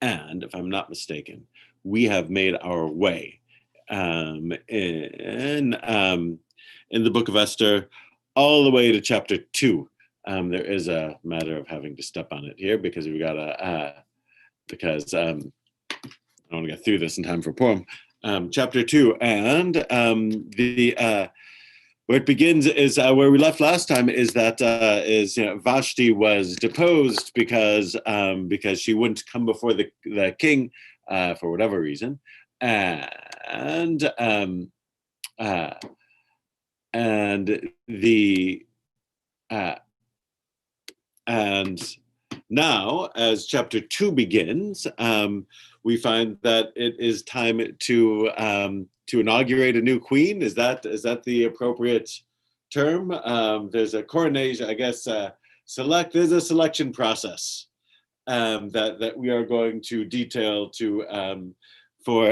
And if I'm not mistaken, we have made our way in the book of Esther all the way to chapter 2. There is a matter of having to step on it here because we got because I don't want to get through this in time for Purim. Chapter 2, and where it begins is where we left last time. Is that Vashti was deposed because she wouldn't come before the king for whatever reason, and now, as chapter 2 begins, we find that it is time to inaugurate a new queen. Is that the appropriate term? There's a coronation, I guess. There's a selection process that we are going to detail for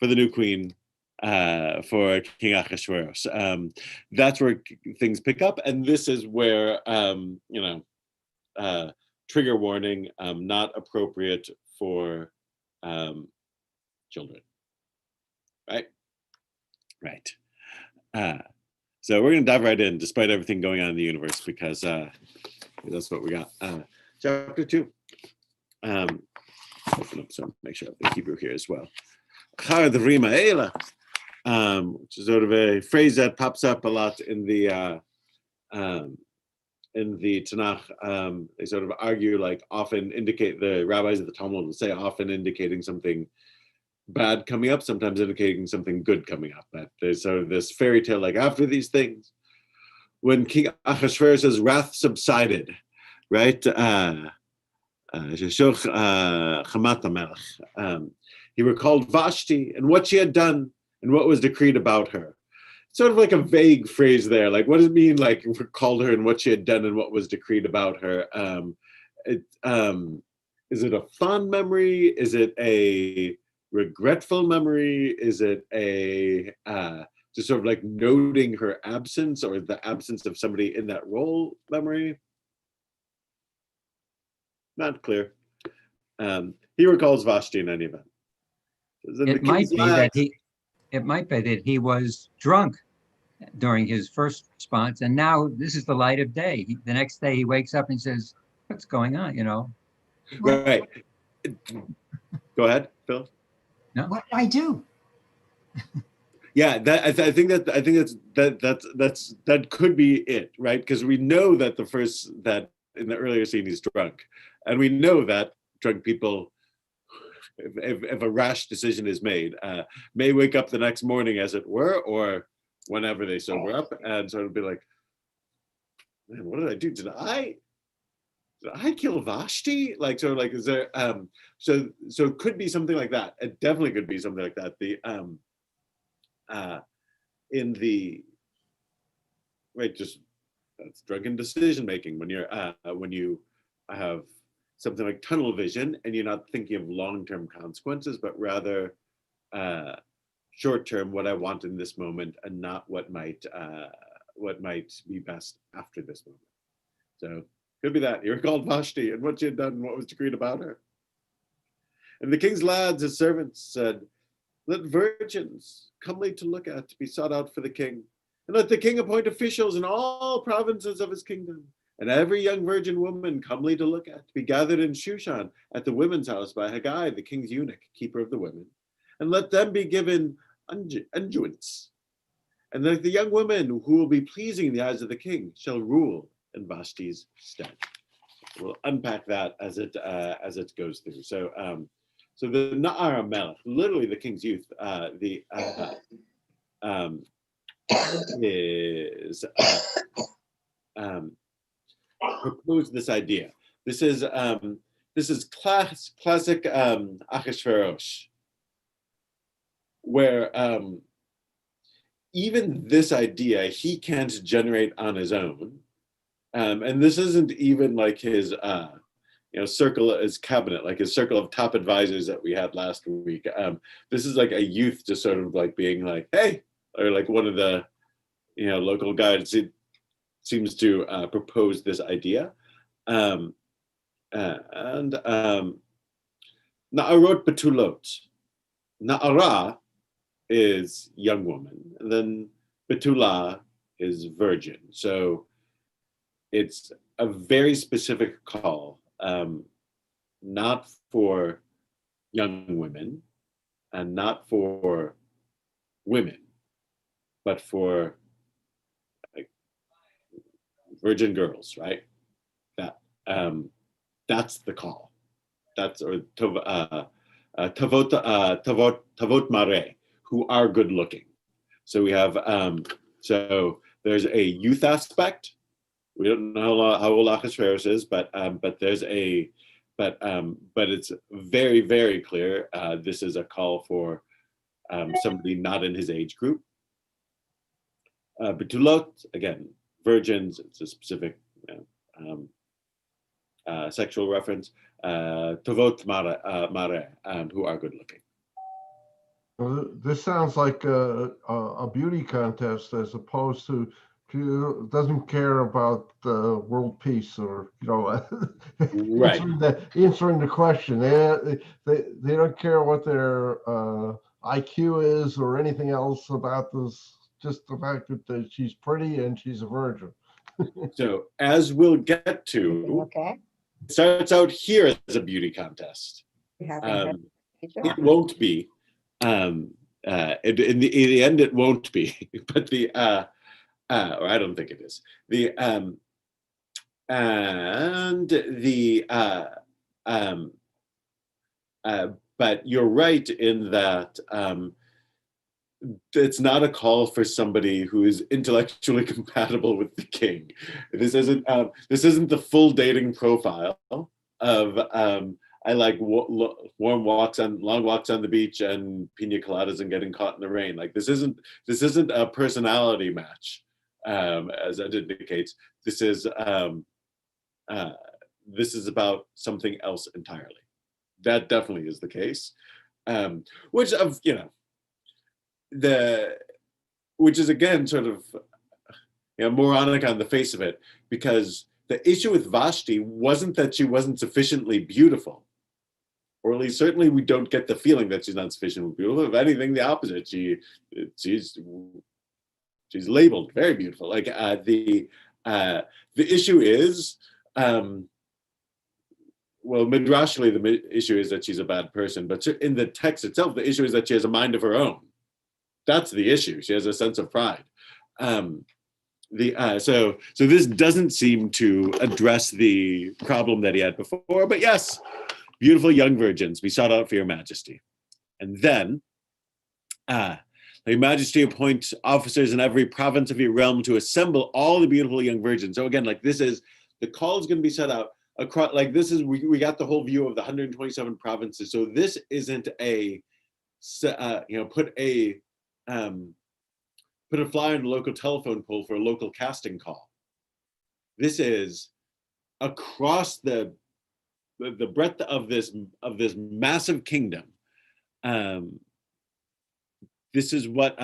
the new queen. For King Ahasuerus. That's where things pick up, and this is where trigger warning, not appropriate for children. Right. So we're going to dive right in, despite everything going on in the universe, because that's what we got. Chapter 2. Open up, so make sure I have the Hebrew here as well. Which is sort of a phrase that pops up a lot in the Tanakh. They sort of argue, like, often indicate, the rabbis of the Talmud will say, often indicating something bad coming up, sometimes indicating something good coming up. That there's sort of this fairy tale, like, after these things, when King Ahasuerus' wrath subsided, right? He recalled Vashti and what she had done and what was decreed about her. Sort of like a vague phrase there. Like, what does it mean, like, recalled her and what she had done and what was decreed about her? Is it a fond memory? Is it a regretful memory? Is it a just sort of like noting her absence, or the absence of somebody in that role memory? Not clear. He recalls Vashti in any event. It might be that he was drunk during his first response, and now this is the light of day. The next day he wakes up and says, "What's going on?" Right. Go ahead, Phil. No. What I do? Yeah, I think that could be it, right? Because we know that that in the earlier scene he's drunk, and we know that drunk people, if a rash decision is made, may wake up the next morning, as it were, or whenever they sober up, and sort of be like, "Man, what did I do? Did I kill Vashti?" Like, sort of like, is there? So it could be something like that. It definitely could be something like that. Just that's drunken decision making when you have something like tunnel vision, and you're not thinking of long-term consequences, but rather short-term, what I want in this moment, and not what might be best after this moment. So could be that. He recalled Vashti and what she had done and what was decreed about her. And the king's lads, his servants, said, "Let virgins comely to look at be sought out for the king, and let the king appoint officials in all provinces of his kingdom. And every young virgin woman comely to look at be gathered in Shushan at the women's house by Haggai, the king's eunuch, keeper of the women. And let them be given unguents. And let the young women who will be pleasing in the eyes of the king shall rule in Vashti's stead." We'll unpack that as it goes through. So the Na'ar Melech, literally the king's youth, proposed this idea. This is classic Achashverosh, where even this idea he can't generate on his own, and this isn't even like his circle, his cabinet, like his circle of top advisors that we had last week. This is like a youth just sort of like being like, "Hey," or like one of the local guide seems to propose this idea. And Na'arot Betulot. Na'ara is young woman, and then Betula is virgin. So it's a very specific call, not for young women and not for women, but for like virgin girls, right? That's the call. That's tavot mare, who are good looking. So we have so there's a youth aspect. We don't know how old Ahasuerus is, but there's but it's very, very clear this is a call for somebody not in his age group. Betulot, again, virgins. It's a specific sexual reference. Tavot mare, who are good looking. Well, this sounds like a beauty contest as opposed to doesn't care about world peace or right. answering the question. They don't care what their IQ is or anything else about this. Just the fact that she's pretty and she's a virgin. So as we'll get to, Okay. it starts out here as a beauty contest. It won't be. In the end, it won't be. But or I don't think it is. But you're right in that it's not a call for somebody who is intellectually compatible with the king. This isn't the full dating profile of I like long walks on the beach and pina coladas and getting caught in the rain. Like this isn't a personality match, as it indicates. This is about something else entirely. That definitely is the case, which is again sort of moronic on the face of it, because the issue with Vashti wasn't that she wasn't sufficiently beautiful, or at least certainly we don't get the feeling that she's not sufficiently beautiful. If anything, the opposite. She's labeled very beautiful. Like the issue is, midrashically, the issue is that she's a bad person, but in the text itself, the issue is that she has a mind of her own. That's the issue. She has a sense of pride. So this doesn't seem to address the problem that he had before. But yes, beautiful young virgins, we sought out for your majesty. And then, your majesty appoints officers in every province of your realm to assemble all the beautiful young virgins. So again, like this is, the call is going to be set out across, like this is, we got the whole view of the 127 provinces. So this isn't a, put a flyer in the local telephone pole for a local casting call. This is across the breadth of this massive kingdom. This is what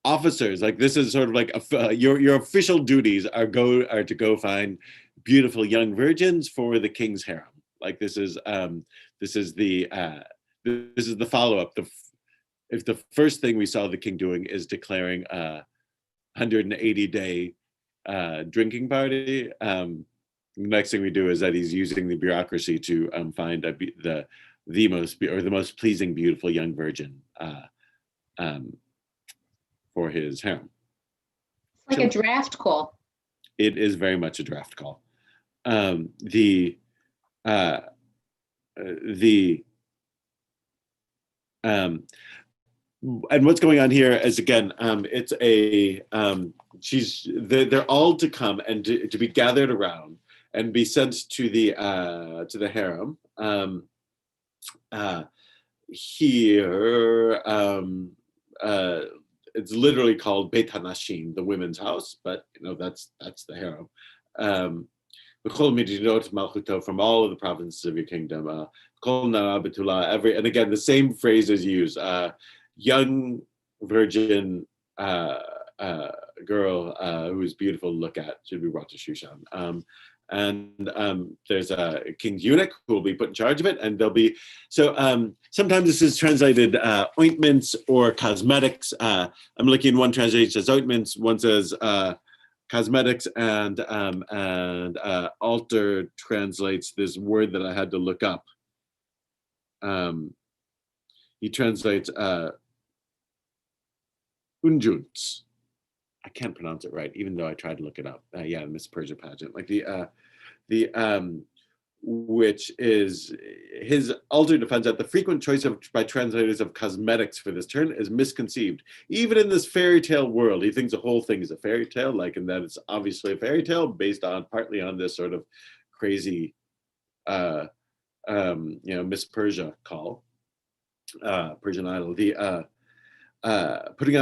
officers, like this is sort of like your official duties are to go find beautiful young virgins for the king's harem. Like this is the follow-up. If the first thing we saw the king doing is declaring a 180-day drinking party, the next thing we do is that he's using the bureaucracy to find the most pleasing, beautiful young virgin for his harem. It's like a draft call. It is very much a draft call. And what's going on here is, again, it's they're all to come and to be gathered around and be sent to the harem. Here, it's literally called Beit Hanashim, the women's house, but that's the harem. From all of the provinces of your kingdom, and again the same phrase is used. Young virgin girl who is beautiful to look at should be brought to Shushan. There's a king's eunuch who will be put in charge of it, and there'll be sometimes this is translated ointments or cosmetics. I'm looking one translation says ointments, one says cosmetics, and Alter translates this word that I had to look up. He translates unjuts. I can't pronounce it right, even though I tried to look it up. Miss Persia pageant, like which is his Alter defends that the frequent choice by translators of cosmetics for this term is misconceived. Even in this fairy tale world, he thinks the whole thing is a fairy tale, like, and that it's obviously a fairy tale based on partly on this sort of crazy, Miss Persia call, Persian Idol. Putting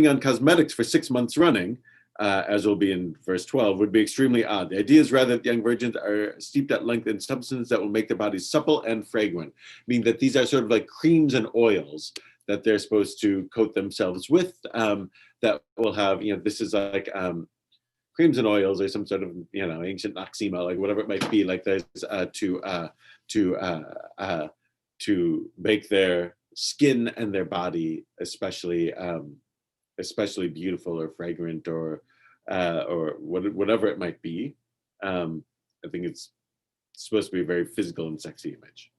on cosmetics for 6 months running, as will be in verse 12, would be extremely odd. The idea is rather that young virgins are steeped at length in substances that will make their bodies supple and fragrant, meaning that these are sort of like creams and oils that they're supposed to coat themselves with, that will have, this is like creams and oils or some sort of, ancient noxima, like whatever it might be, like there's to make their skin and their body especially beautiful or fragrant or whatever it might be. I think it's supposed to be a very physical and sexy image.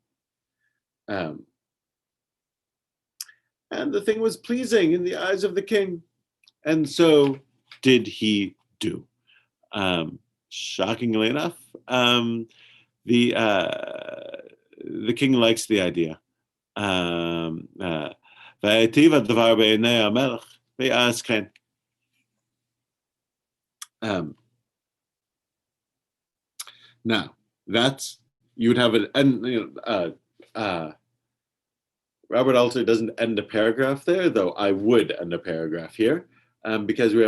And the thing was pleasing in the eyes of the king, and so did he do. Shockingly enough, the king likes the idea. והיטיב הדבר בעיני המלך ויעש כן. Now that's, you would have it, and Robert Alter doesn't end a paragraph there, though I would end a paragraph here, because we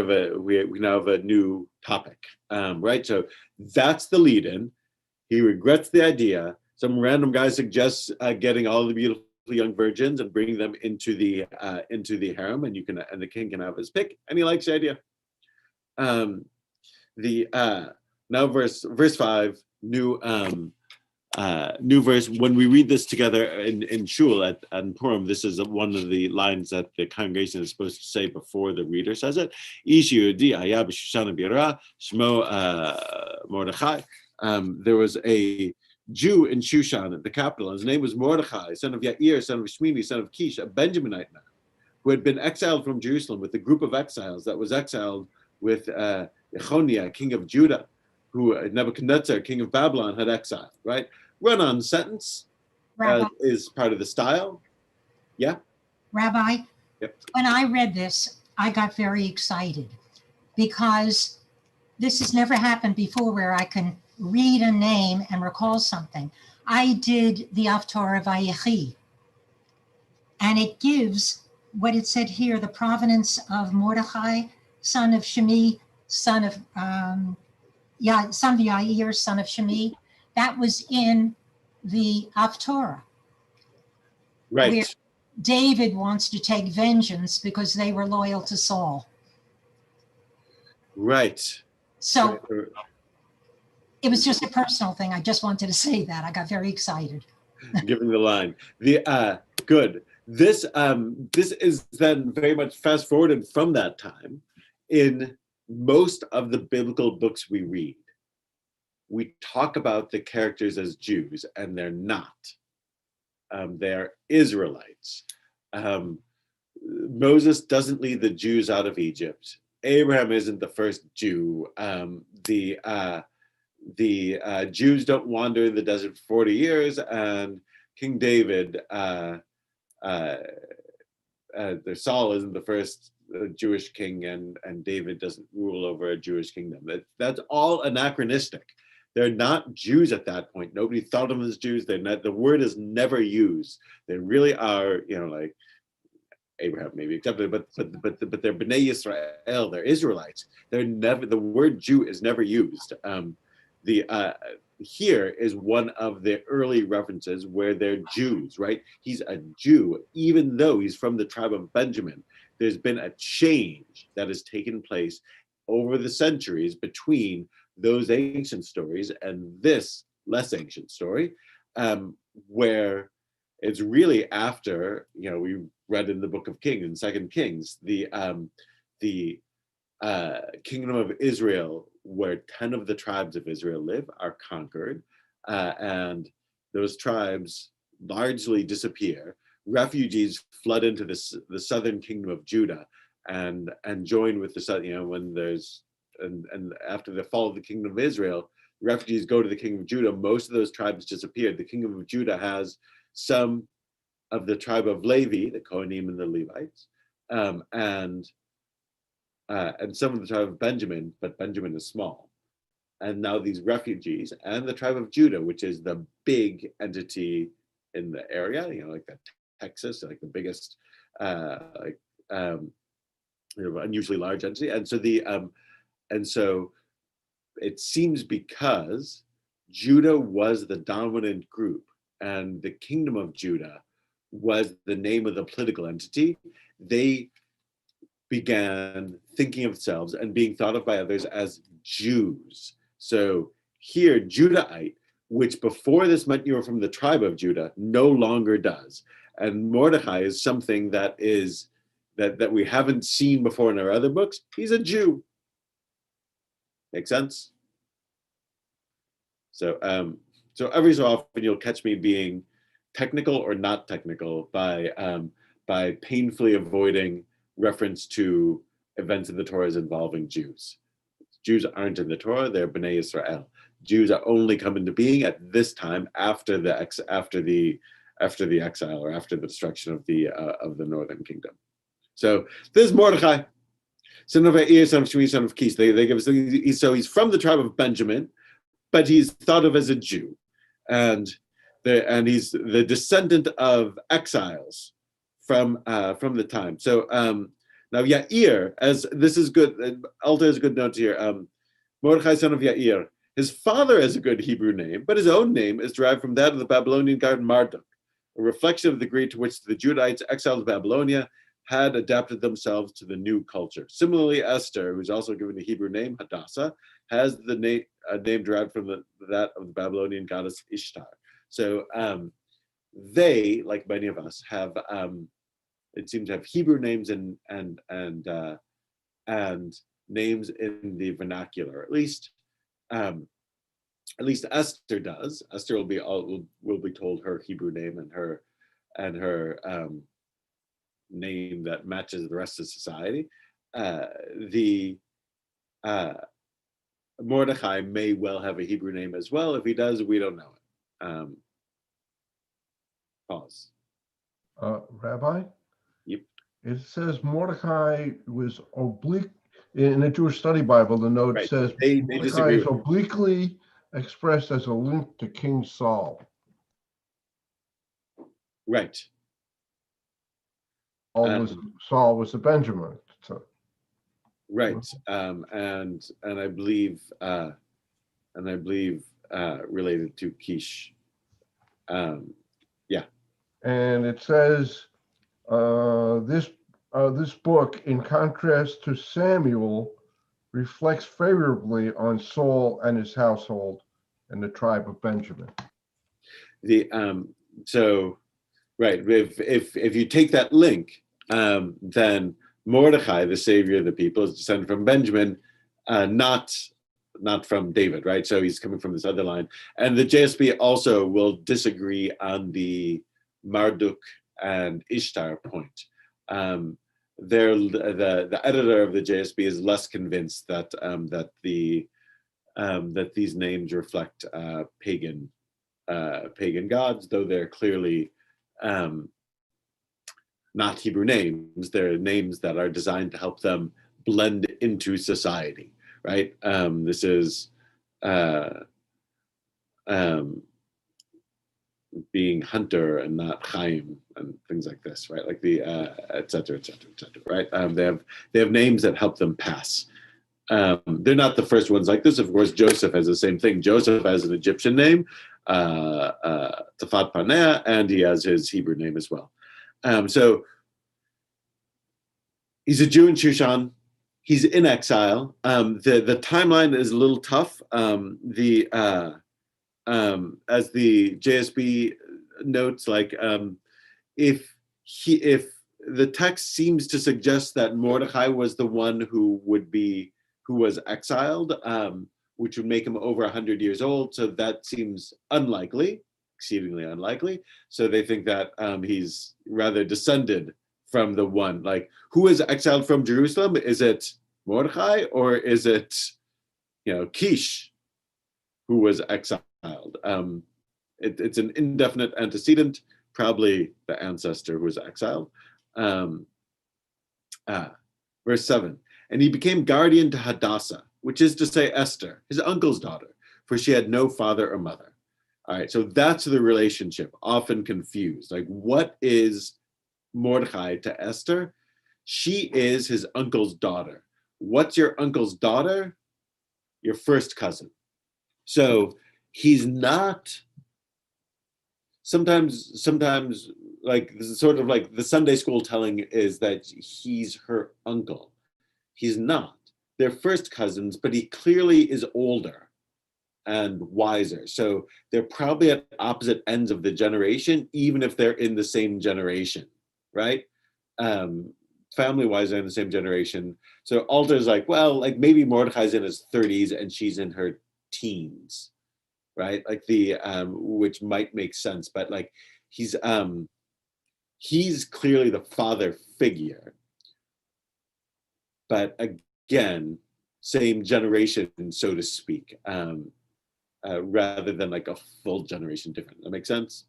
now have a new topic, right? So that's the lead-in. He regrets the idea. Some random guy suggests getting all the beautiful young virgins and bringing them into the harem, and the king can have his pick, and he likes the idea. Now verse 5, new verse. When we read this together in shul at Purim, this is one of the lines that the congregation is supposed to say before the reader says it. Ish Yehudi haya b'Shushan b'Yera shmo Mordechai. There was a Jew in Shushan, at the capital, and his name was Mordechai, son of Yair, son of Shmini, son of Kish, a Benjaminite man, who had been exiled from Jerusalem with a group of exiles that was exiled with Jechoniah, king of Judah, who Nebuchadnezzar, king of Babylon, had exiled, right? Run-on sentence is part of the style. Yeah? Rabbi, Yep. When I read this, I got very excited because this has never happened before where I can read a name and recall something. I did the Haftorah Vayechi, and it gives what it said here, the provenance of Mordechai, son of Shemi, son of Yair, son of Shemi. That was in the Haftorah. Right. Where David wants to take vengeance because they were loyal to Saul. Right. So it was just a personal thing. I just wanted to say that. I got very excited. Given the line. Good. This is then very much fast forwarded from that time. In most of the biblical books we read, we talk about the characters as Jews, and they're not. They're Israelites. Moses doesn't lead the Jews out of Egypt. Abraham isn't the first Jew. The Jews don't wander in the desert for 40 years, and King David, Saul isn't the first Jewish king, and David doesn't rule over a Jewish kingdom. That's all anachronistic. They're not Jews at that point. Nobody thought of them as Jews. They're not. The word is never used. They really are, like Abraham maybe accepted, but they're Bnei Yisrael. They're Israelites. They're never. The word Jew is never used. Here is one of the early references where they're Jews, right? He's a Jew, even though he's from the tribe of Benjamin. there's been a change that has taken place over the centuries between those ancient stories and this less ancient story, where it's really after, we read in the Book of Kings and Second Kings, the kingdom of Israel, where 10 of the tribes of Israel live, are conquered, and those tribes largely disappear. Refugees flood into the southern kingdom of Judah and join with the southern, when there's, and after the fall of the kingdom of Israel, refugees go to the kingdom of Judah. Most of those tribes disappeared. The kingdom of Judah has some of the tribe of Levi, the Kohanim and the Levites, and some of the tribe of Benjamin, but Benjamin is small. And now these refugees and the tribe of Judah, which is the big entity in the area, like that Texas, like the biggest, unusually large entity. And so it seems because Judah was the dominant group and the kingdom of Judah was the name of the political entity, they began thinking of themselves and being thought of by others as Jews. So here, Judahite, which before this meant you were from the tribe of Judah, no longer does. And Mordecai is something that we haven't seen before in our other books. He's a Jew. Make sense? So every so often you'll catch me being technical or not technical by painfully avoiding reference to events in the Torah as involving Jews. Jews aren't in the Torah; they're Bnei Israel. Jews are only come into being at this time after the exile or after the destruction of the northern kingdom. So this is Mordechai, son of Yair, son of Shimi, son of Kish. They give us, so he's from the tribe of Benjamin, but he's thought of as a Jew, and he's the descendant of exiles from the time. So now Yair, as this is good, Alta is a good note here. Mordechai, son of Yair. His father has a good Hebrew name, but his own name is derived from that of the Babylonian god Marduk, a reflection of the degree to which the Judahites exiled to Babylonia had adapted themselves to the new culture. Similarly, Esther, who's also given a Hebrew name, Hadassah, has the name derived from that of the Babylonian goddess Ishtar. So they, like many of us, have it seems to have Hebrew names and names in the vernacular. At least Esther does. Esther will be told her Hebrew name and her name that matches the rest of society. The Mordechai may well have a Hebrew name as well. If he does, we don't know it. Pause. Rabbi? Yep. It says Mordecai was oblique. In the Jewish Study Bible, the note says they Mordecai is obliquely expressed as a link to King Saul. Right. Saul was a Benjamin. So. Right. And I believe related to Kish. Yeah. And it says this book, in contrast to Samuel, reflects favorably on Saul and his household and the tribe of Benjamin. So right, if you take that link, then Mordechai, the savior of the people, is descended from Benjamin, not from David, right? So he's coming from this other line. And the JSB also will disagree on the Marduk and Ishtar point. The editor of the JSB is less convinced that these names reflect pagan gods, though they're clearly not Hebrew names. They're names that are designed to help them blend into society, right? This is being Hunter and not Chaim and things like this, right? Like the et cetera, right? They have names that help them pass. They're not the first ones like this. Of course, Joseph has the same thing. Joseph has an Egyptian name, Tafat Paneh, and he has his Hebrew name as well. So He's a Jew in Shushan. He's in exile. The timeline is a little tough. As the JSB notes, like if the text seems to suggest that Mordechai was the one who was exiled, which would make him over 100 years old. So that seems unlikely, exceedingly unlikely. So they think that he's rather descended from the one, like, who is exiled from Jerusalem? Is it Mordechai, or is it, Kish, who was exiled? It's an indefinite antecedent, probably the ancestor who was exiled. Verse 7, and he became guardian to Hadassah, which is to say Esther, his uncle's daughter, for she had no father or mother. All right, so that's the relationship, often confused. Like, what is Mordechai to Esther? She is his uncle's daughter. What's your uncle's daughter? Your first cousin. So he's not, sometimes like, this is sort of like the Sunday school telling is that he's her uncle. He's not. They're first cousins, but he clearly is older and wiser. So they're probably at opposite ends of the generation, even if they're in the same generation, right? Family-wise, they're in the same generation. So Alter's like, well, like maybe Mordechai's in his 30s and she's in her teens, right? Like which might make sense, but like he's clearly the father figure, but again, same generation, so to speak, rather than like a full generation different. That makes sense?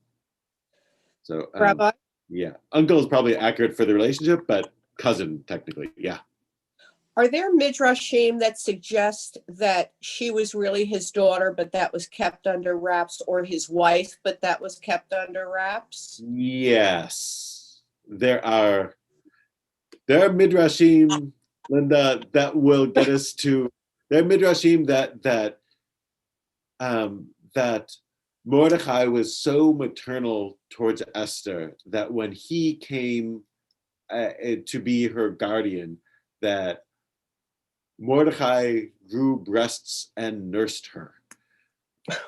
So Rabbi, yeah, uncle is probably accurate for the relationship, but cousin technically, yeah. are there midrashim that suggest that she was really his daughter, but that was kept under wraps, or his wife, but that was kept under wraps? Yes, there are midrashim, Linda, that will get us to. There are midrashim that Mordechai was so maternal towards Esther that when he came to be her guardian, that Mordechai grew breasts and nursed her.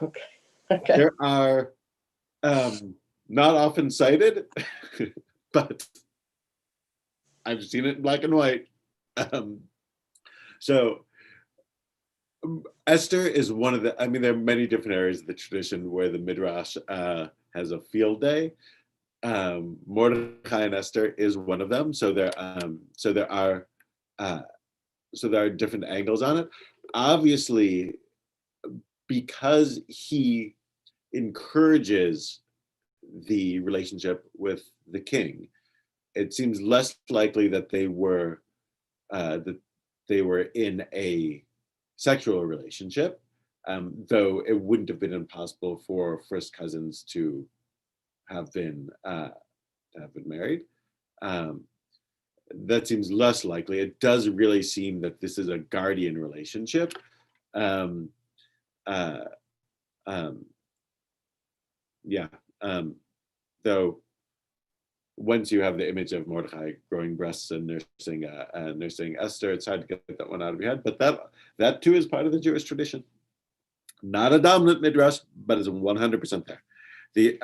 Okay. There are not often cited, but I've seen it in black and white. So Esther is one of the, there are many different areas of the tradition where the Midrash has a field day. Mordechai and Esther is one of them. So there are different angles on it. Obviously, because he encourages the relationship with the king, it seems less likely that they were in a sexual relationship, though it wouldn't have been impossible for first cousins to have been married. That seems less likely. It does really seem that this is a guardian relationship. Though once you have the image of Mordechai growing breasts and nursing Esther, it's hard to get that one out of your head. But that too is part of the Jewish tradition. Not a dominant midrash, but is 100% there. The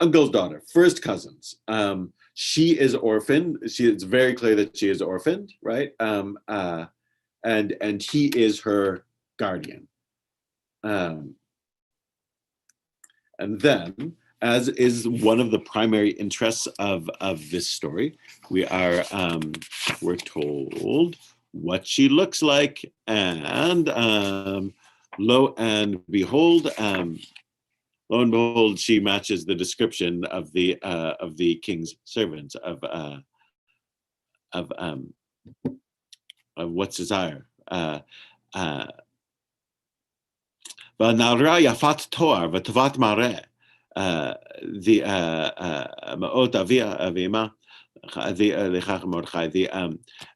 uncle's daughter, first cousins. She is orphaned. It's very clear that she is orphaned, right? And he is her guardian. And then, as is one of the primary interests of this story, we're told what she looks like, and lo and behold, she matches the description of the king's servants of what's desire. והנערה יפת תואר וטובת מראה, מאות אביה ואמה לכך מרדכי,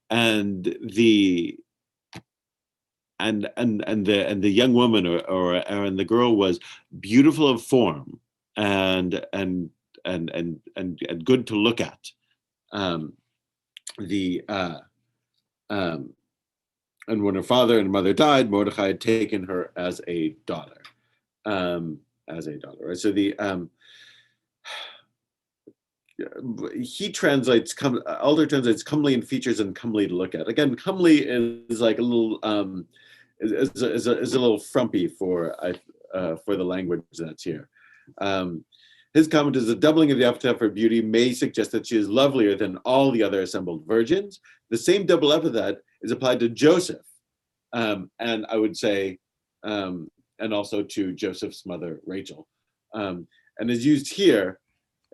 and the young woman or the girl was beautiful of form and good to look at. the and when her father and mother died, Mordecai had taken her as a daughter. Right? So the he translates Alder translates comely in features and comely to look at. Again, comely is like a little is a little frumpy for the language that's here. His comment is the doubling of the epithet for beauty may suggest that she is lovelier than all the other assembled virgins. The same double epithet is applied to Joseph, and I would say, and also to Joseph's mother Rachel, and is used here.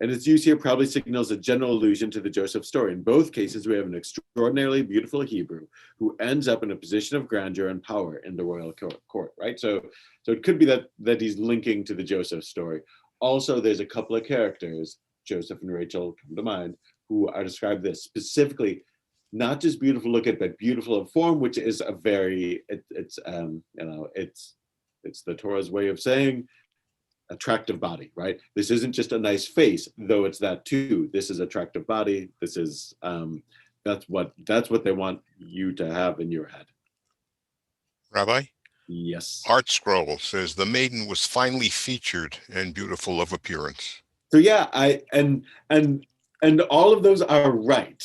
And its use here probably signals a general allusion to the Joseph story. In both cases, we have an extraordinarily beautiful Hebrew who ends up in a position of grandeur and power in the royal court, right? So it could be that he's linking to the Joseph story. Also, there's a couple of characters, Joseph and Rachel come to mind, who are described this specifically, not just beautiful look at, but beautiful in form, which is a very, it's the Torah's way of saying attractive body, right? This isn't just a nice face, though it's that too. This is attractive body. This is that's what they want you to have in your head. Rabbi? Yes. Art Scroll says the maiden was finely featured and beautiful of appearance. So yeah, and all of those are right.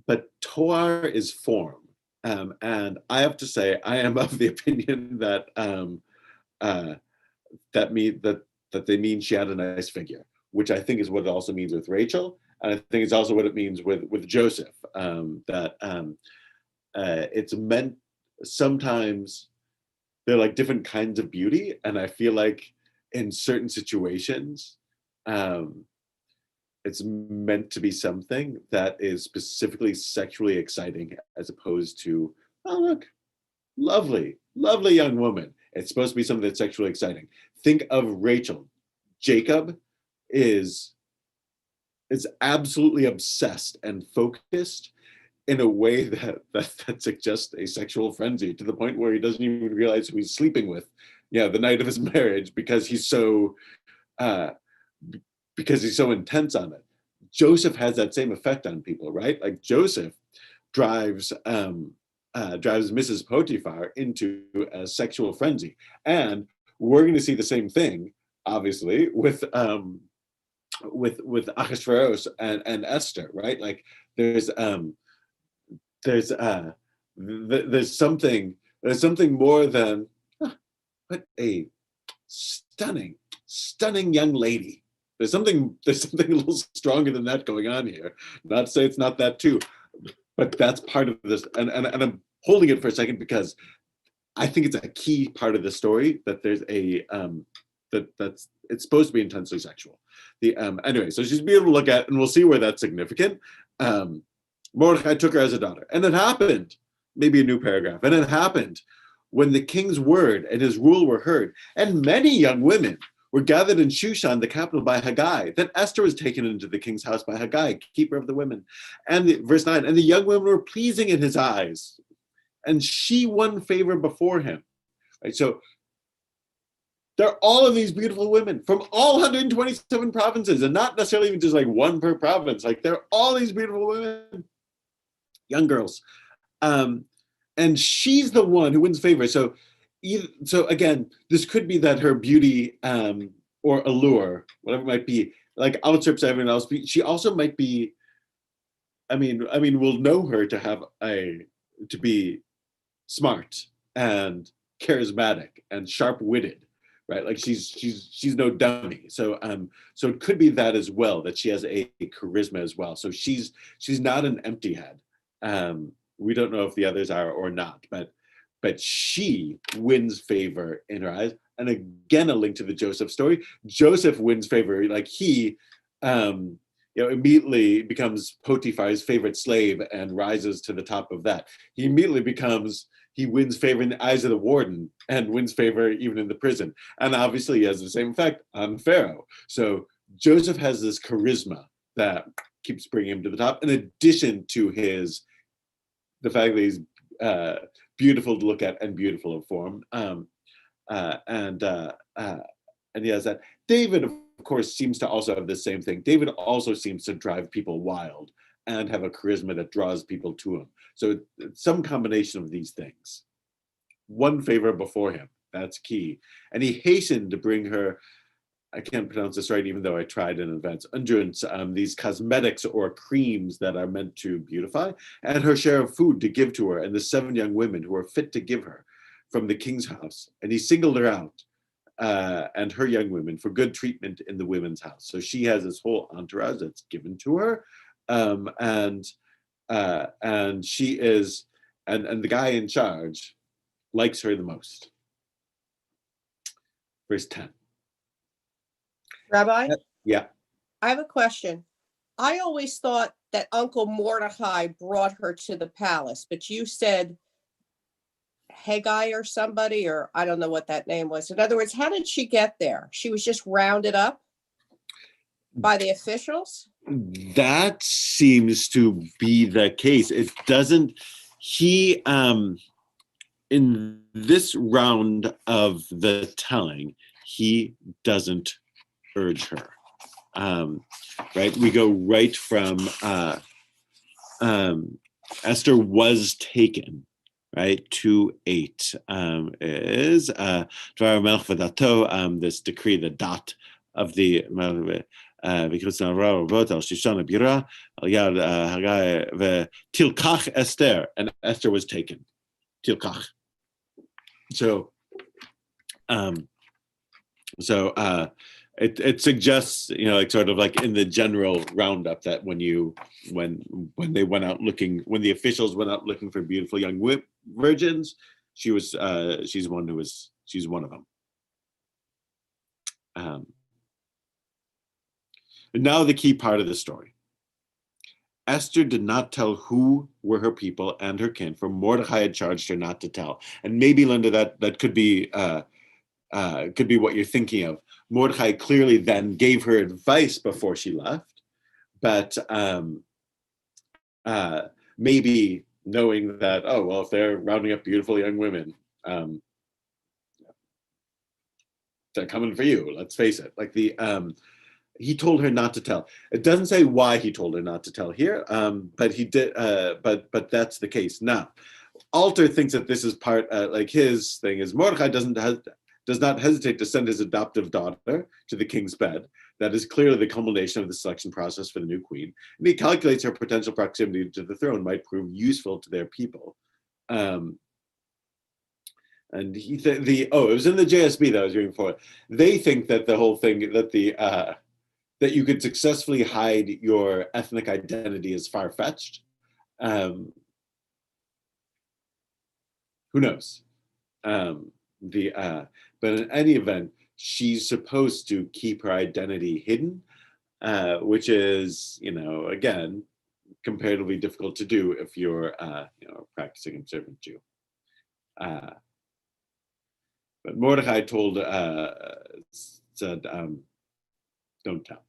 But Toar is form. And I have to say, I am of the opinion that that they mean she had a nice figure, which I think is what it also means with Rachel, and I think it's also what it means with Joseph. It's meant sometimes they're like different kinds of beauty, and I feel like in certain situations, it's meant to be something that is specifically sexually exciting as opposed to, oh, look, lovely young woman. It's supposed to be something that's sexually exciting. Think of Rachel. Jacob is absolutely obsessed and focused in a way that suggests a sexual frenzy, to the point where he doesn't even realize who he's sleeping with, the night of his marriage, because he's so intense on it. Joseph has that same effect on people, right? Like Joseph drives Mrs. Potiphar into a sexual frenzy, and we're going to see the same thing, obviously, with Ahasuerus and Esther, right? Like there's something more than what a stunning young lady. There's something a little stronger than that going on here. Not to say it's not that too, but that's part of this. And I'm holding it for a second because I think it's a key part of the story that there's that's it's supposed to be intensely sexual. Anyway, so she's be able to look at, and we'll see where that's significant. Mordecai took her as a daughter, and it happened. Maybe a new paragraph, and it happened when the king's word and his rule were heard, and many young women were gathered in Shushan, the capital, by Haggai. Then Esther was taken into the king's house by Haggai, keeper of the women. And verse 9, and the young women were pleasing in his eyes, and she won favor before him. Right? So there are all of these beautiful women from all 127 provinces, and not necessarily even just like one per province. Like there are all these beautiful women, young girls. And she's the one who wins favor. So again, this could be that her beauty or allure, whatever it might be, like outstrips everyone else. She also might be, I mean, we'll know her to be smart and charismatic and sharp-witted, right? Like she's no dummy. So it could be that as well, that she has a charisma as well. So she's not an empty head. We don't know if the others are or not, but she wins favor in her eyes. And again, a link to the Joseph story. Joseph wins favor, like he immediately becomes Potiphar's favorite slave and rises to the top of that. He wins favor in the eyes of the warden and wins favor even in the prison. And obviously he has the same effect on Pharaoh. So Joseph has this charisma that keeps bringing him to the top, in addition to the fact that he's beautiful to look at and beautiful of form. And he has that. David, of course, seems to also have the same thing. David also seems to drive people wild and have a charisma that draws people to him. So it's some combination of these things. One favor before him, that's key. And he hastened to bring her, I can't pronounce this right, even though I tried in advance, these cosmetics or creams that are meant to beautify, and her share of food to give to her, and the 7 young women who are fit to give her from the king's house. And he singled her out, and her young women, for good treatment in the women's house. So she has this whole entourage that's given to her, and she is, and the guy in charge likes her the most. Verse 10. Rabbi, Yeah. I have a question. I always thought that Uncle Mordecai brought her to the palace, but you said Haggai or somebody, or I don't know what that name was. In other words, how did she get there? She was just rounded up by the officials? That seems to be the case. It doesn't, he, in this round of the telling, he doesn't urge her. Right? We go right from Esther was taken, right? 2:8 is Dvar Melch V'dato, this decree, the dot of the because Shishana Bira al Yad Haggai Tilkach Esther, and Esther was taken. Tilkach. So, it suggests, like sort of like in the general roundup that when they went out looking, when the officials went out looking for beautiful young virgins, she's one of them. And now the key part of the story. Esther did not tell who were her people and her kin, for Mordecai had charged her not to tell. And maybe, Linda, that could be what you're thinking of. Mordecai clearly then gave her advice before she left, but maybe knowing that, oh, well, if they're rounding up beautiful young women, they're coming for you, let's face it. Like he told her not to tell. It doesn't say why he told her not to tell here, but he did, but that's the case. Now, Alter thinks that this is part, like his thing is Mordecai does not hesitate to send his adoptive daughter to the king's bed. That is clearly the culmination of the selection process for the new queen. And he calculates her potential proximity to the throne might prove useful to their people. And it was in the JSB that I was reading for. They think that the whole thing, that that you could successfully hide your ethnic identity is far-fetched. Who knows? But in any event, she's supposed to keep her identity hidden, which is, again, comparatively difficult to do if you're, a practicing observant Jew. But Mordecai said, don't tell.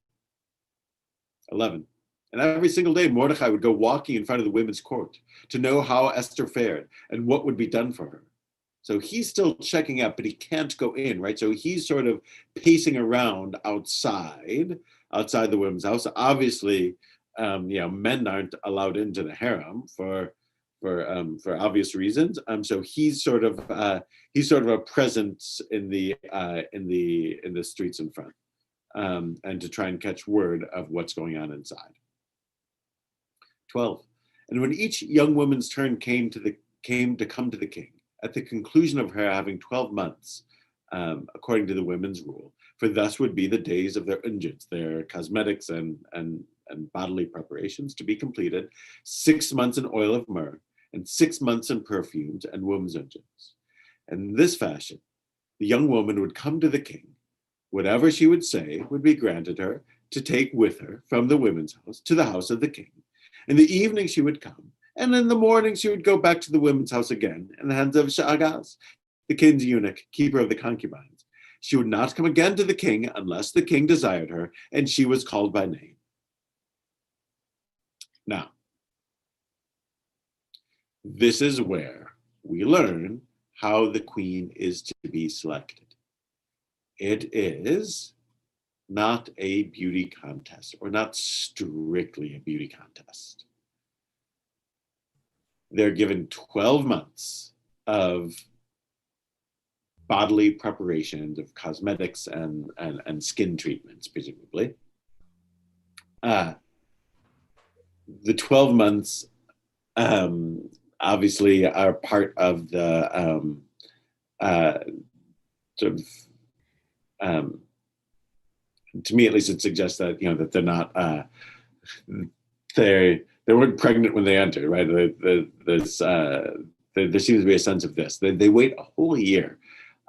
11. And every single day, Mordecai would go walking in front of the women's court to know how Esther fared and what would be done for her. So he's still checking out, but he can't go in, right? So he's sort of pacing around outside the women's house. Obviously, men aren't allowed into the harem for obvious reasons. So he's sort of a presence in the streets in front, and to try and catch word of what's going on inside. 12. And when each young woman's turn came to come to the king, at the conclusion of her having 12 months, according to the women's rule, for thus would be the days of their unguents, their cosmetics and bodily preparations to be completed, 6 months in oil of myrrh, and 6 months in perfumes and women's unguents. And in this fashion, the young woman would come to the king. Whatever she would say would be granted her to take with her from the women's house to the house of the king. In the evening she would come, and in the morning she would go back to the women's house again in the hands of Sha'agaz, the king's eunuch, keeper of the concubines. She would not come again to the king unless the king desired her, and she was called by name. Now, this is where we learn how the queen is to be selected. It is not a beauty contest, or not strictly a beauty contest. They're given 12 months of bodily preparations, of cosmetics and skin treatments, presumably. The 12 months obviously are part of the sort of, to me at least, it suggests that, you know, that they're not, they weren't pregnant when they entered, right? There seems to be a sense of this. They wait a whole year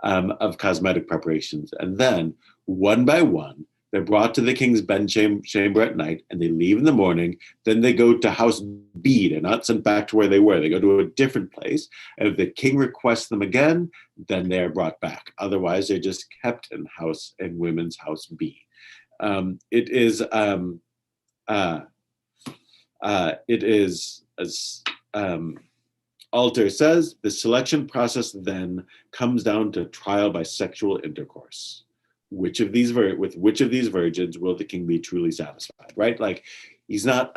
of cosmetic preparations, and then one by one, they're brought to the king's bedchamber at night, and they leave in the morning. Then they go to house B. They're not sent back to where they were. They go to a different place. And if the king requests them again, then they're brought back. Otherwise, they're just kept in women's house B. It is, as Alter says, the selection process then comes down to trial by sexual intercourse. With which of these virgins will the king be truly satisfied, right? Like, he's not,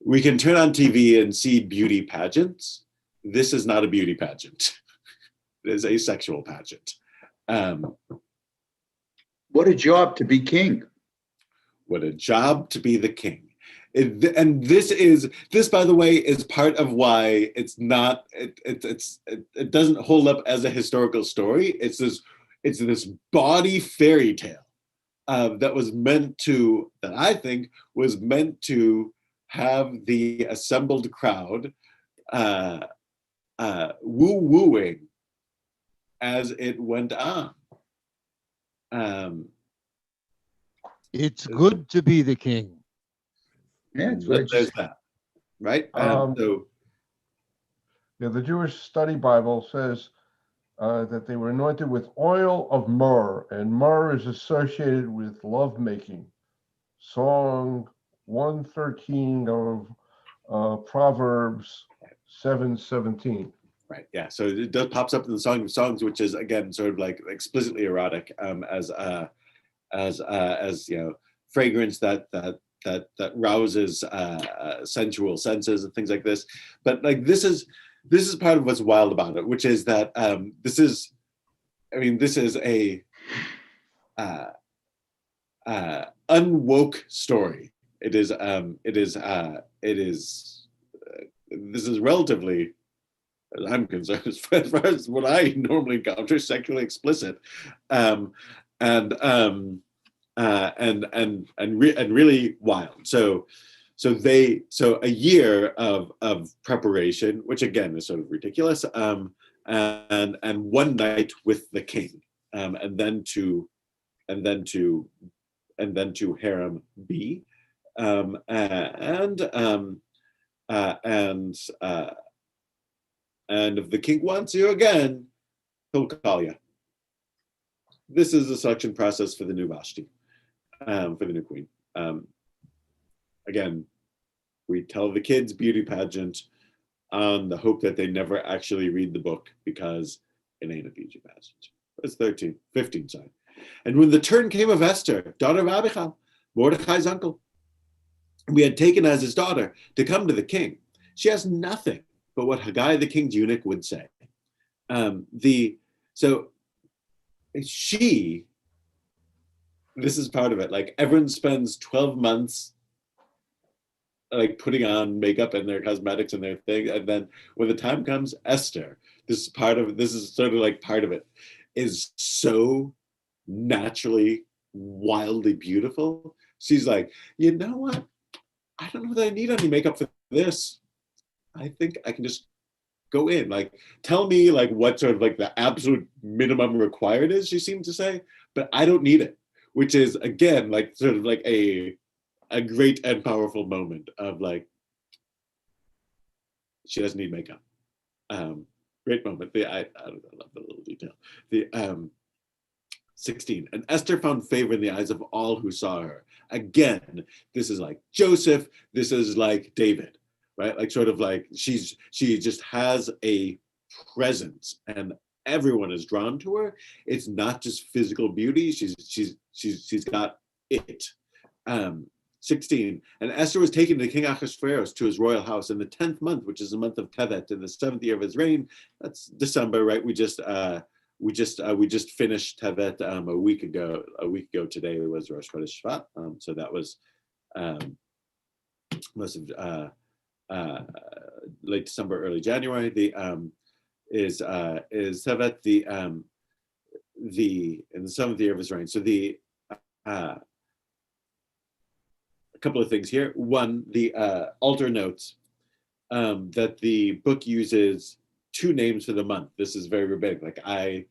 we can turn on TV and see beauty pageants. This is not a beauty pageant. It is a sexual pageant. What a job to be king. What a job to be the king. And this, by the way, is part of why it's not, it doesn't hold up as a historical story. It's this bawdy fairy tale that I think was meant to have the assembled crowd woo-wooing as it went on. It's good to be the king. Yeah, there's that, right? So, yeah, the Jewish Study Bible says that they were anointed with oil of myrrh, and myrrh is associated with lovemaking. Song 113 of Proverbs 7:17. Right. Yeah. So it pops up in the Song of Songs, which is again sort of like explicitly erotic, as you know, fragrance that rouses sensual senses and things like this. But like this is part of what's wild about it, which is that this is a unwoke story. This is relatively, as I'm concerned, as far as what I normally encounter, sexually explicit, and really wild. So a year of preparation, which again is sort of ridiculous, and one night with the king, and then to harem B, and if the king wants you again, he'll call you. This is the selection process for the new Vashti, for the new queen. Again, we tell the kids beauty pageant on the hope that they never actually read the book, because it ain't a beauty pageant. It's 15, sorry. And when the turn came of Esther, daughter of Abichal, Mordecai's uncle, we had taken as his daughter to come to the king. She has nothing but what Haggai, the king's eunuch, would say. This is part of it. Like, everyone spends 12 months like putting on makeup and their cosmetics and their thing, and then when the time comes, Esther, this is sort of like part of it, is so naturally wildly beautiful. She's like, you know what? I don't know that I need any makeup for this. I think I can just go in. Like, tell me like what sort of like the absolute minimum required is, she seemed to say, but I don't need it. Which is again like sort of like a great and powerful moment of like, she doesn't need makeup. Great moment. I love the little detail. 16, and Esther found favor in the eyes of all who saw her. Again, this is like Joseph, this is like David, right? Like sort of like she just has a presence and everyone is drawn to her. It's not just physical beauty. She's got it. 16. And Esther was taken to King Ahasuerus to his royal house in the 10th month, which is the month of Tevet, in the 7th year of his reign. That's December, right? We just finished Tevet a week ago. A week ago today was Rosh Chodesh Shvat. So that was most of late December, early January. The is Tevet in the 7th year of his reign. So a couple of things here. One, the altar notes that the book uses 2 names for the month. This is very rabbinic. Like Rabbi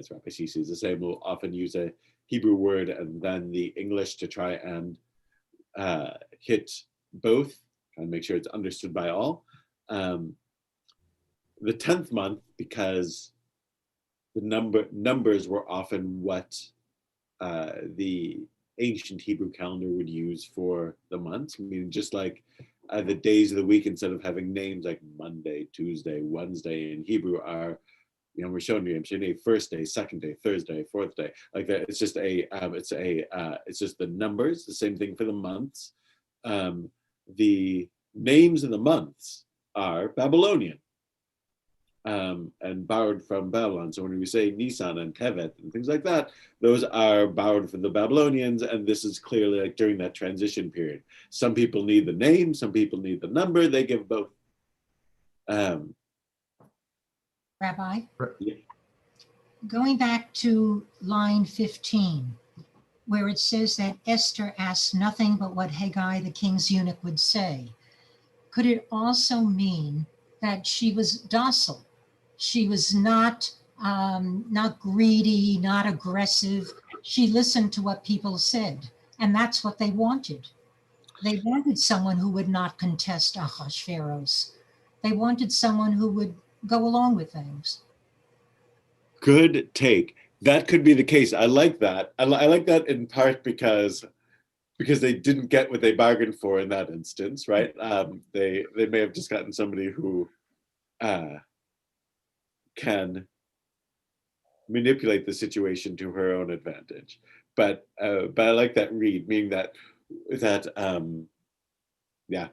Sisi is the same, will often use a Hebrew word and then the English to try and hit both, try and make sure it's understood by all. The 10th month, because the numbers were often what the ancient Hebrew calendar would use for the months. I mean, just like the days of the week, instead of having names like Monday, Tuesday, Wednesday in Hebrew are, we're showing you first day, second day, Thursday, fourth day, like that. It's just it's just the numbers. The same thing for the months. The names of the months are Babylonian. And borrowed from Babylon. So when we say Nisan and Tevet and things like that, those are borrowed from the Babylonians, and this is clearly like during that transition period. Some people need the name, some people need the number, they give both. Rabbi? Yeah. Going back to line 15, where it says that Esther asked nothing but what Haggai, the king's eunuch, would say. Could it also mean that she was docile? She was not greedy, not aggressive. She listened to what people said, and that's what they wanted. They wanted someone who would not contest Ahasuerus. They wanted someone who would go along with things. Good take. That could be the case. I like that. I like that in part because they didn't get what they bargained for in that instance, right? They may have just gotten somebody who can manipulate the situation to her own advantage. But I like that read, meaning that yeah,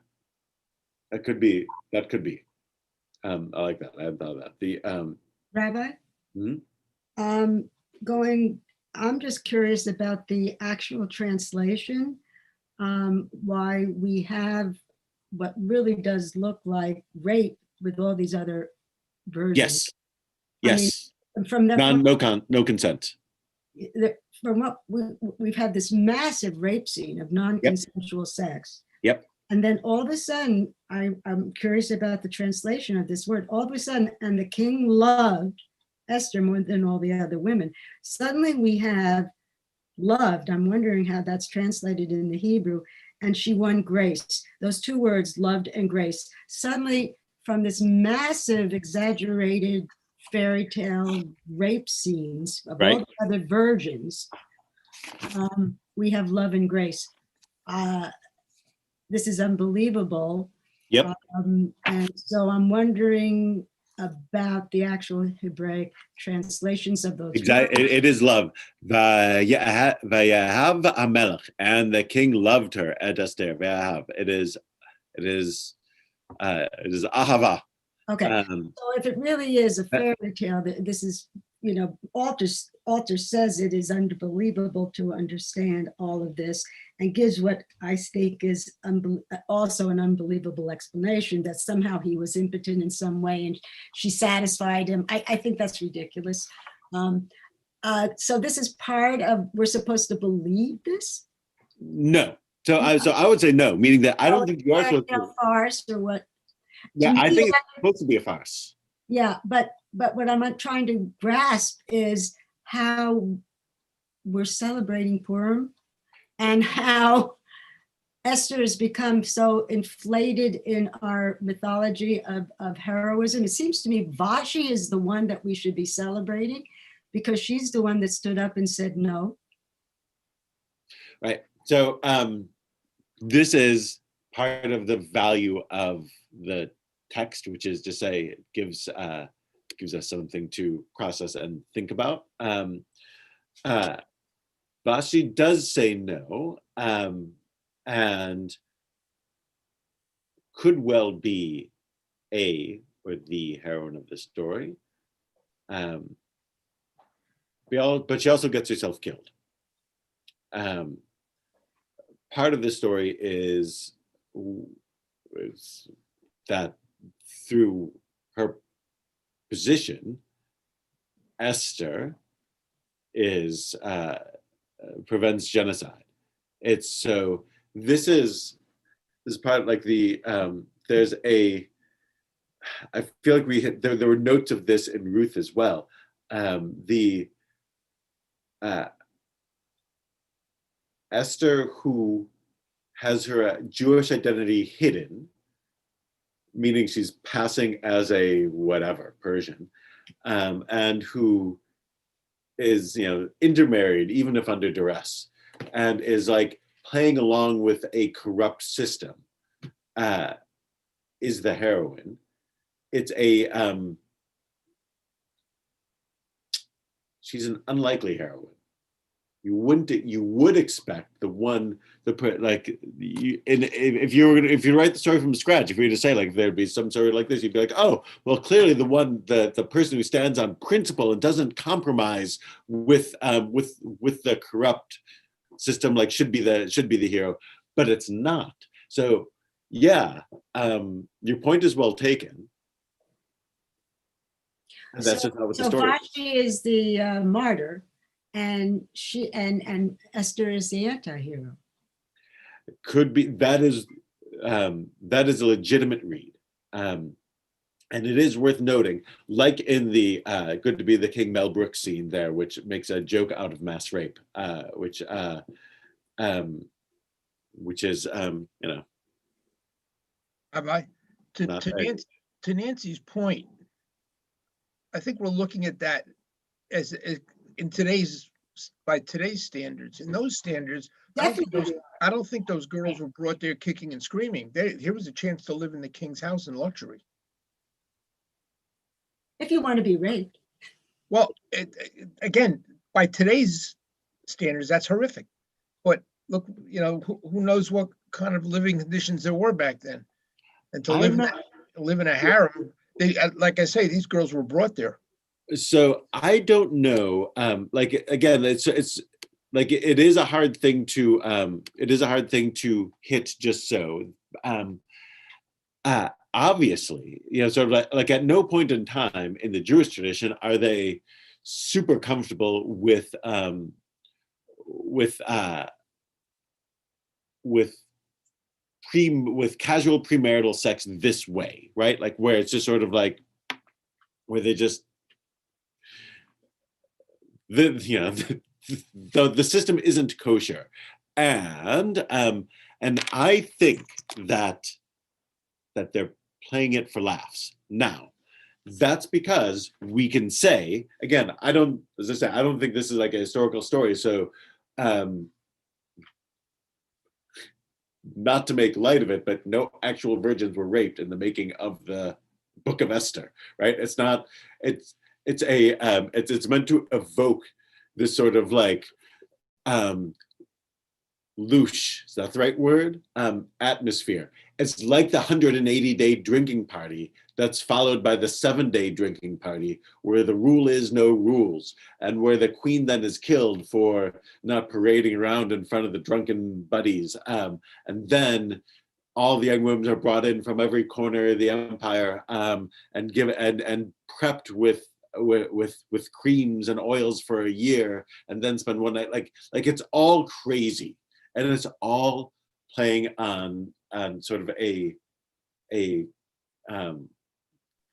that could be. I like that. I hadn't thought of that. Rabbi? I'm just curious about the actual translation, why we have what really does look like rape with all these other versions. Yes. I mean, from that, no consent. From what we've had this massive rape scene of non-consensual sex. Yep. And then all of a sudden, I'm curious about the translation of this word. All of a sudden, and the king loved Esther more than all the other women. Suddenly we have loved. I'm wondering how that's translated in the Hebrew. And she won grace. Those 2 words, loved and grace. Suddenly, from this massive, exaggerated fairy tale rape scenes of all the other virgins, we have love and grace. This is unbelievable. Yep. And so I'm wondering about the actual Hebraic translations of those. Exactly. It is love. Vayahav Hamelech, and the king loved her at Esther. Vayahav. It is ahava. Okay. So if it really is a fairy tale, this is, Alter says it is unbelievable to understand all of this, and gives what I think is also an unbelievable explanation that somehow he was impotent in some way and she satisfied him. I think that's ridiculous. So this is part of, we're supposed to believe this? No. So I would say no, meaning that I don't think you are supposed to. Farce or what? Yeah, I think it's supposed to be a farce. Yeah, but what I'm trying to grasp is how we're celebrating Purim and how Esther has become so inflated in our mythology of heroism. It seems to me Vashti is the one that we should be celebrating because she's the one that stood up and said no. Right. So this is part of the value of the text, which is to say it gives gives us something to process and think about. Vashti does say no, and could well be or the heroine of the story. But she also gets herself killed. Part of the story is that through her position, Esther prevents genocide. This is part of like I feel like there were notes of this in Ruth as well. Esther, who has her Jewish identity hidden, meaning she's passing as a whatever Persian, and who is intermarried, even if under duress, and is like playing along with a corrupt system, is the heroine. It's she's an unlikely heroine. You would expect if you write the story from scratch, if you were to say like there'd be some story like this, you'd be like, oh, well, clearly the person who stands on principle and doesn't compromise with the corrupt system should be the hero, but it's not. So yeah, your point is well taken. And that's just not what the story is. Vashti is the martyr, and Esther is the anti-hero. Could be. That is a legitimate read, and it is worth noting, like in the "Good to Be the King" Mel Brooks scene there, which makes a joke out of mass rape, which is to Nancy's point, I think we're looking at that as by today's standards. In those standards, I don't think those girls were brought there kicking and screaming. Here was a chance to live in the king's house in luxury. If you want to be raped. Well, again, by today's standards, that's horrific. But look, who knows what kind of living conditions there were back then. And to live in a harem, like I say, these girls were brought there. So I don't know. Again, it's like it is a hard thing to hit just so. Obviously, sort of like at no point in time in the Jewish tradition are they super comfortable with casual premarital sex this way, right? Like where it's just sort of like where they just the system isn't kosher, and I think that they're playing it for laughs. Now, that's because we can say, again, I don't think this is like a historical story, so not to make light of it, but no actual virgins were raped in the making of the Book of Esther, right? It's not. It's meant to evoke this sort of like louche, is that the right word? Atmosphere. It's like the 180-day drinking party that's followed by the 7-day drinking party, where the rule is no rules, and where the queen then is killed for not parading around in front of the drunken buddies. And then all the young women are brought in from every corner of the empire, and prepped with creams and oils for a year, and then spend one night. Like it's all crazy, and it's all playing on sort of a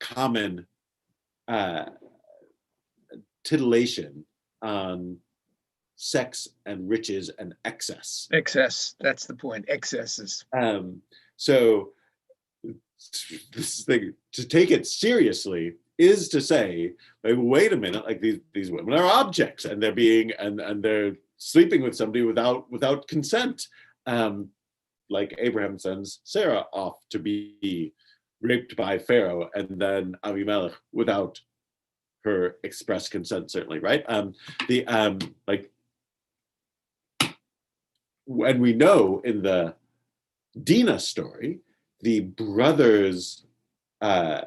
common titillation on sex and riches and excess. Excess, that's the point. Excesses. So this thing, to take it seriously is to say, like, wait a minute, like these women are objects, and they're being and they're sleeping with somebody without consent. Like Abraham sends Sarah off to be raped by Pharaoh, and then Abimelech without her express consent, certainly, right? Like, when we know in the Dina story, the brothers, or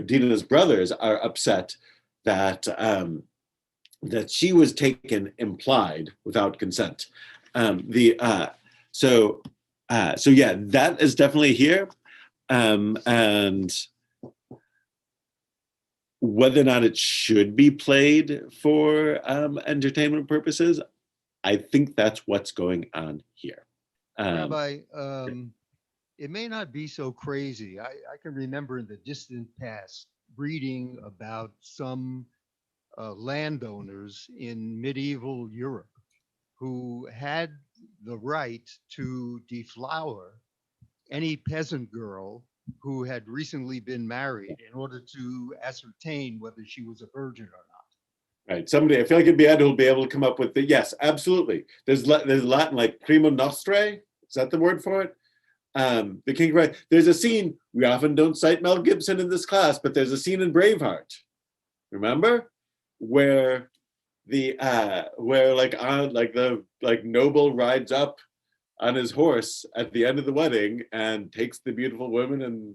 Dina's brothers, are upset that that she was taken implied without consent. So yeah, that is definitely here, and whether or not it should be played for entertainment purposes, I think that's what's going on here. Rabbi, it may not be so crazy. I can remember in the distant past reading about some landowners in medieval Europe who had the right to deflower any peasant girl who had recently been married in order to ascertain whether she was a virgin or not. Right. Somebody, I feel like it'd be Ed who'll be able to come up with the, yes, absolutely. There's Latin like prima nostre. Is that the word for it? The King, right? There's a scene, we often don't cite Mel Gibson in this class, but there's a scene in Braveheart, remember? Where the noble rides up on his horse at the end of the wedding and takes the beautiful woman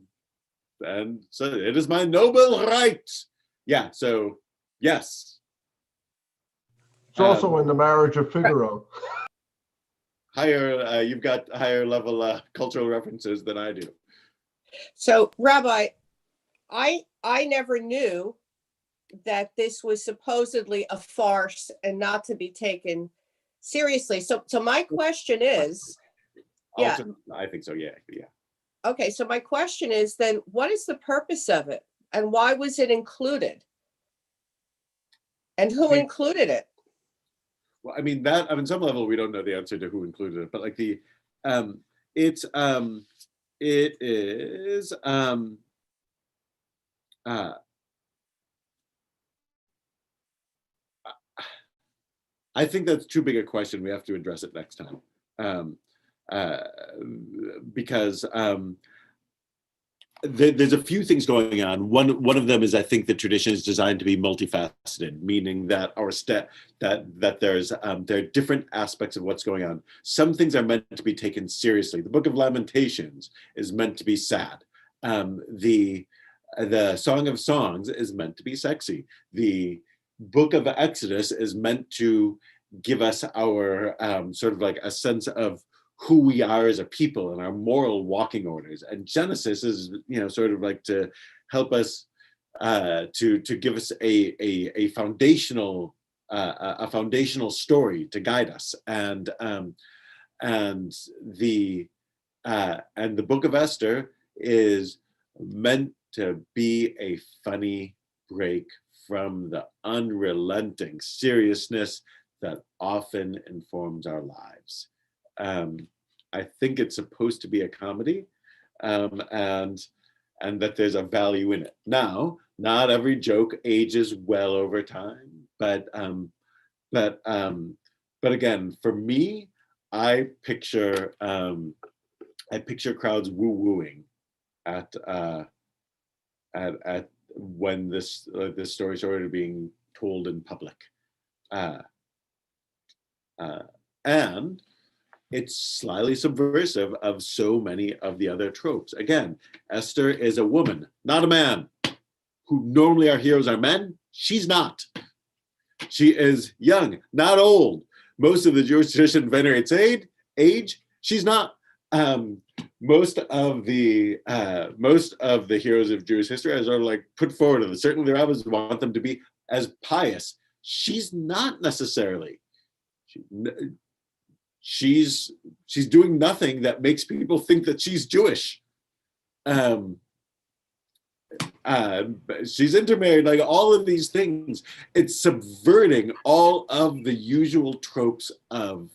and so it is my noble right. Yeah, so yes. It's also in the Marriage of Figaro. Higher, you've got higher level cultural references than I do. So, Rabbi, I never knew that this was supposedly a farce and not to be taken seriously. So my question is, yeah, I think so. Yeah. Okay, so my question is then, what is the purpose of it, and why was it included, and who included it? Well, I mean, that, on some level, we don't know the answer to who included it, but like it is, I think that's too big a question. We have to address it next time. Because there's a few things going on. One of them is, I think the tradition is designed to be multifaceted, meaning that that there are different aspects of what's going on. Some things are meant to be taken seriously. The Book of Lamentations is meant to be sad. The Song of Songs is meant to be sexy. The Book of Exodus is meant to give us our sort of like a sense of who we are as a people and our moral walking orders. And Genesis is, sort of like to help us to give us a foundational story to guide us. And the Book of Esther is meant to be a funny break from the unrelenting seriousness that often informs our lives. I think it's supposed to be a comedy, and that there's a value in it. Now, not every joke ages well over time, but again, for me, I picture crowds woo-wooing at when this story started being told in public, and it's slightly subversive of so many of the other tropes. Again, Esther is a woman, not a man. Who normally our heroes are men, she's not. She is young, not old. Most of the Jewish tradition venerates age. She's not. Most of the heroes of Jewish history are sort of like put forward, and certainly the rabbis want them to be as pious. She's not necessarily. She's doing nothing that makes people think that she's Jewish. She's intermarried, like all of these things. It's subverting all of the usual tropes of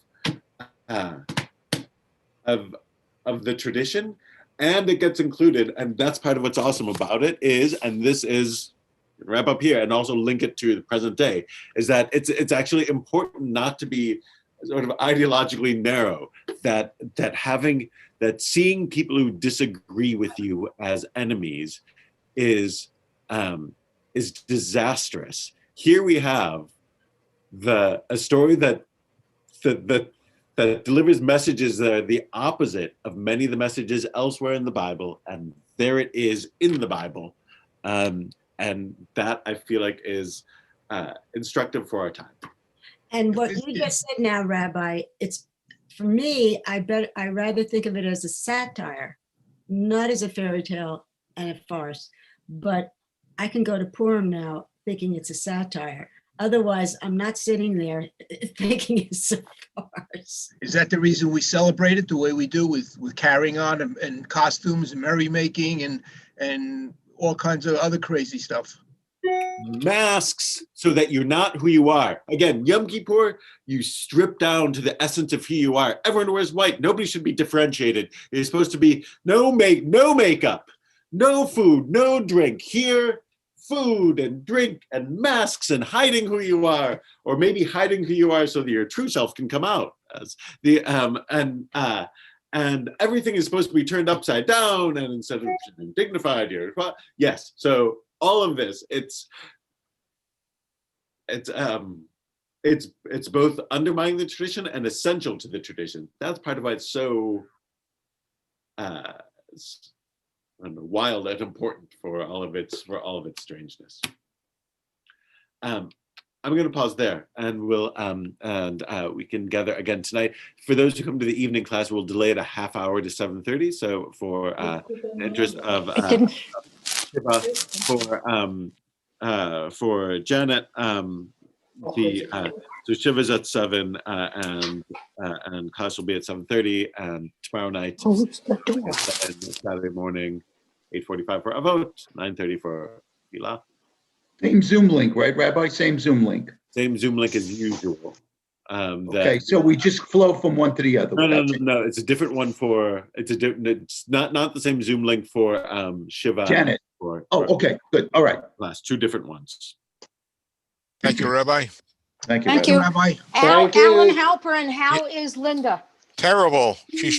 the tradition, and it gets included. And that's part of what's awesome about it is, and this is wrap up here and also link it to the present day, is that it's actually important not to be sort of ideologically narrow, that seeing people who disagree with you as enemies is is disastrous. Here we have a story that delivers messages that are the opposite of many of the messages elsewhere in the Bible, and there it is in the Bible, and that I feel like is instructive for our time. And what you just said now, Rabbi, it's, for me, I rather think of it as a satire, not as a fairy tale and a farce. But I can go to Purim now thinking it's a satire. Otherwise, I'm not sitting there thinking it's a farce. Is that the reason we celebrate it the way we do with carrying on and costumes and merrymaking and all kinds of other crazy stuff? Masks so that you're not who you are. Again, Yom Kippur, you strip down to the essence of who you are. Everyone wears white. Nobody should be differentiated. It's supposed to be no makeup, no food, no drink. Here, food and drink and masks and hiding who you are, or maybe hiding who you are so that your true self can come out. As the and everything is supposed to be turned upside down, and instead of being dignified, you're yes. So all of this, it's both undermining the tradition and essential to the tradition. That's part of why it's so wild and important for all of its strangeness. I'm going to pause there, and we can gather again tonight. For those who come to the evening class, we'll delay it a half hour to 7:30. So for the interest of Shiva, for Janet, so Shiva's at 7, and class will be at 7:30, and tomorrow night, Saturday morning, 8:45 for Avot, 9:30 for Gila. Same Zoom link, right, Rabbi? Same Zoom link. Same Zoom link as usual. Okay, so we just flow from one to the other. No. It's a different one for. It's not the same Zoom link for Shiva. Janet. Okay, good. All right. Class, 2 different ones. Thank you, Rabbi. Thank you. Rabbi. Alan Halperin, how is Linda? Terrible. She's